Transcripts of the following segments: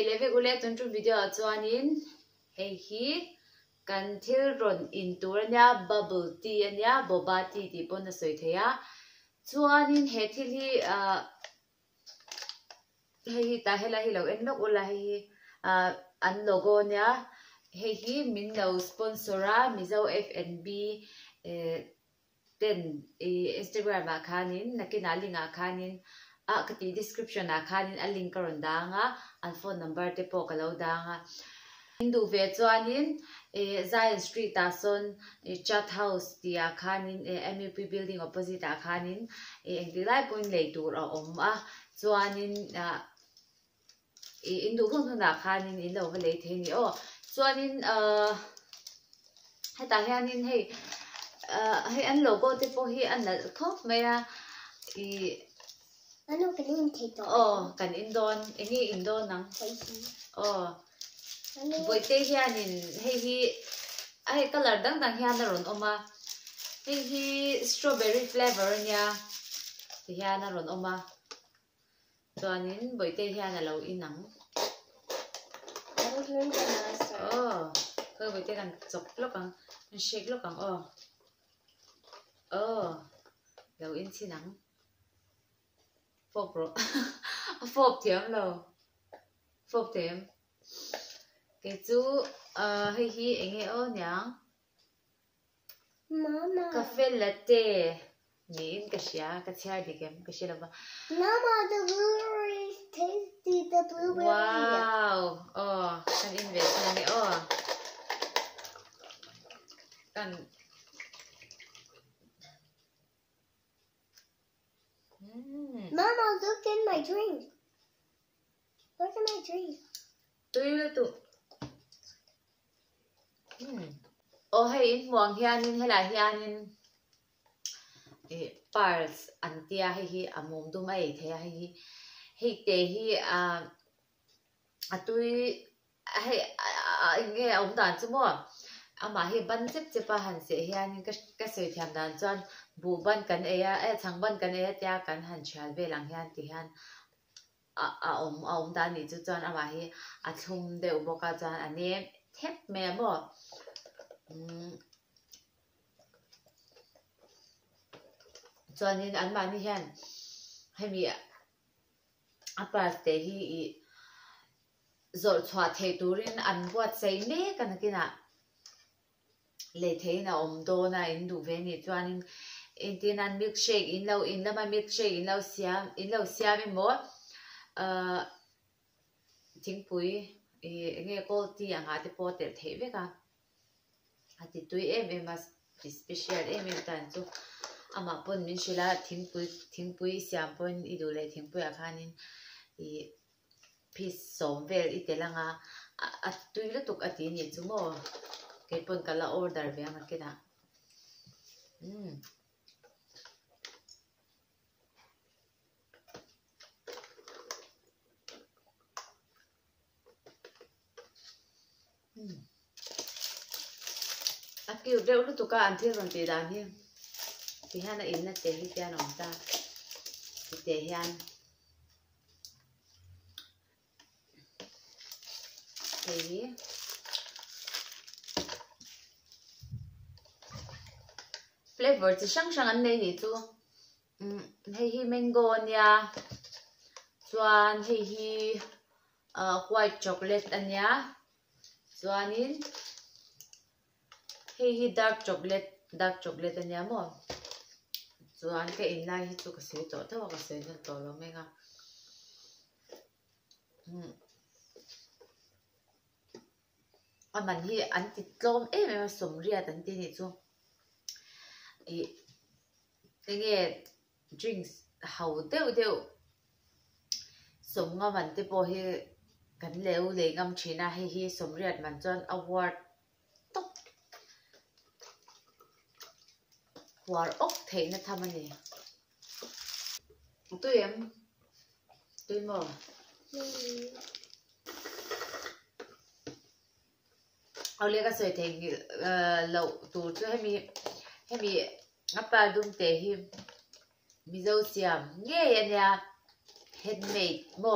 leve ule tun tu video chuanin hi kan thil ron in tur ania bubble tea ania boba tea ti pon na soi theya chuanin he thil hi ta hela hi lo en lok ula hi an logo nia hi min no sponsora mizo FNB ten Instagram akhanin nakina link akhanin kati description akhanin a link karon danga an phone number te po kalo danga hindu ve chuanin Zion Street ason chat house ti akhanin MUP building opposite akhanin engtilai point leitur a om a chuanin indu hung na khanin in lo le theni o chuanin heta hianin hei an logo te po hi an la khop maya ano kanin thito kan indon engi indon nang ano boite hianin hi ai color dang dang hian ron oma hi strawberry flavor nya hian ron oma chuanin boite hian alo inang ano rin ka nasa ko boite kan chok lokang shake lokang lo in sinang phop bro phop thiam lo phop thiam cái chú hi enge o nyang mama cafe latte nin ka sia ka chia di kem ka sia ba mama the blueberry is tasty the blueberry wow kan invest na ni kan mama look in my drink look at my drink tu hay in muang hianin hela hianin pearls antia hi amum dum ai the hi te hi atui hay nge ông dan chu mo ama hi ban chep chepa han se hianin ka soi thiam dan chuan bu ban kan chang ban kan tia kan han chal ve lang hian ti hian ông dan ni chu chuan ama hi a thlum deuh boka chuan ane thep me mo chuanin an mani hian hemi apa te hi zol chwa thei turin an buat sei me kan kina le theina om do na in du ve ni chuanin in an milkshake in lo ma milkshake in lo siam mo thingpui nge kol ti anga te po te thei ve ka ati tui em special tan chu ama pon min shila thingpui siam pon idule thingpui akhanin piece som vel itelanga atui la tuk ati ni chumo ke pon kala order ve anga kina akiu deu lu tuka anthil ron ti dan hi ti hana in na te hi tian om ta ti te hian hi flavor chi sang an nei ni chu hi mango ania chuan hi white chocolate ania chuanin hi dark chocolate ania mo chuan ka in lai hi chu ka sei to thawa ka sei nan to lo menga aman hi an ti tlom em somria tan ti ni chu nge drinks hau deu somnga man te po hi kan leu le ngam thina hi somriat man chuan award top war ok theina thamani tui mo ole ka soi theng lo tur chu hemi apa dum te hi mizo siam nge ya handmade บ่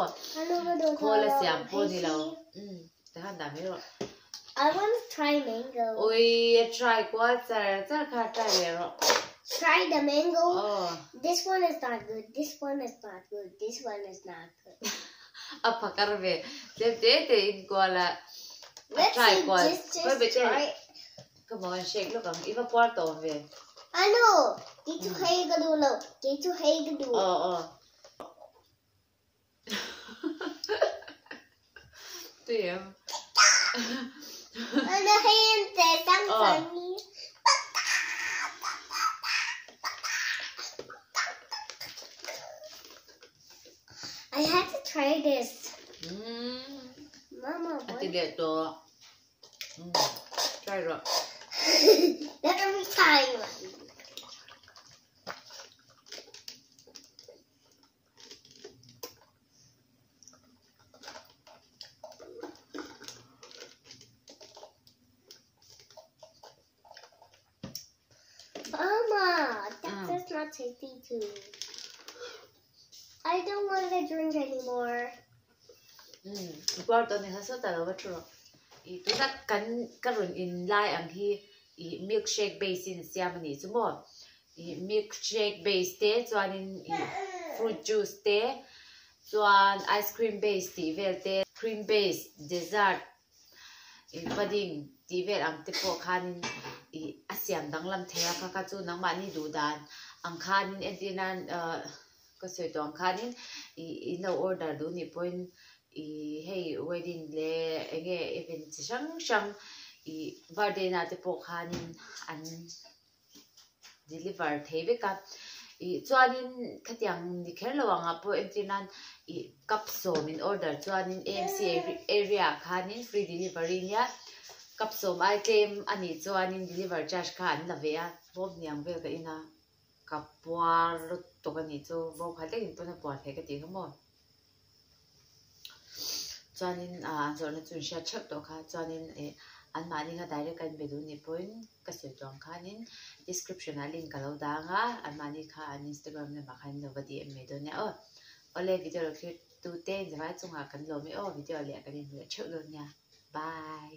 โคละเสียงโพนี่เราแต่หันดาไม่รู้ I want to try mango โอ้ย try กว่าจะค่ะ try เลยหรอ Try the mango This one is not good This one is not good This one is not good อ่ะพักกันไปเด็ดๆอินกว่าละ Let's try กว่า just try Come on shake ลูกอ่ะอีว่าปวดตัวเว้ย I know กี่จุให้ก็ดูแล้วกี่จุให้ก็ดูเดี๋ยว Ano gente tan funny I had to try this Mama what ติเดียตัวใช่หรอ Let me try one Mama, that does not tasty too. I don't want to drink anymore. ปวดตัวนี้เขาสุดแต่เราว่าชัวร์อีตัวนักกันรุ่นอินไลน์อันที่อี milkshake base สินเสียมันนี่สมมติอี milkshake base เต้จวนอี fruit juice เต้จวน ice cream base ตีเวลเต้ cream base dessert อี pudding ตีเวลอันที่พวกคันอีอาเซียนดังลำเทียค่ะก็จูนังมันนี่ดูดานอังคารนี่เอ็นที่นั่นก็สวยตัวอังคารนี่อีno order ดูนี่pointอีให้ wedding เลยเองเอเวนต์ช่างอี birthday น่าจะพวกคันนี่อัน deliver เทวิกับอีจวนนี่ขัดยังนี่แค่ระวังอ่ะพวกเอ็นที่นั่นอีกับโซมิน order จวนนี่ AMC area คันนี่ free delivery เนี่ยกับสมไอเกมอันนี้จวนนี่ deliver charge ค่ะอันละเวียบอบเนี่ยเวลกับอินะกับปัวรถตัวกันนี่จูบอกใครได้ยินตัวนั้นปวดใครก็ตีทั้งหมดจวนนี่จวนนี่จุนเชียเช็คตัวค่ะจวนนี่อันมานี่ก็ได้เลยกันไปดูนี่pointก็สวยจังค่ะนี่ description อ่ะลิงก์กับเราดังอ่ะอันมานี่ค่ะอัน Instagram เนี่ยมาคันเราดีเอ็มเมดูเนี่ยเอาเลยวิดีโอเราคือดูเต้นจะไว้จงหากันเราไม่วิดีโอเรียกกันนี่เช็คดูเนี่ยบาย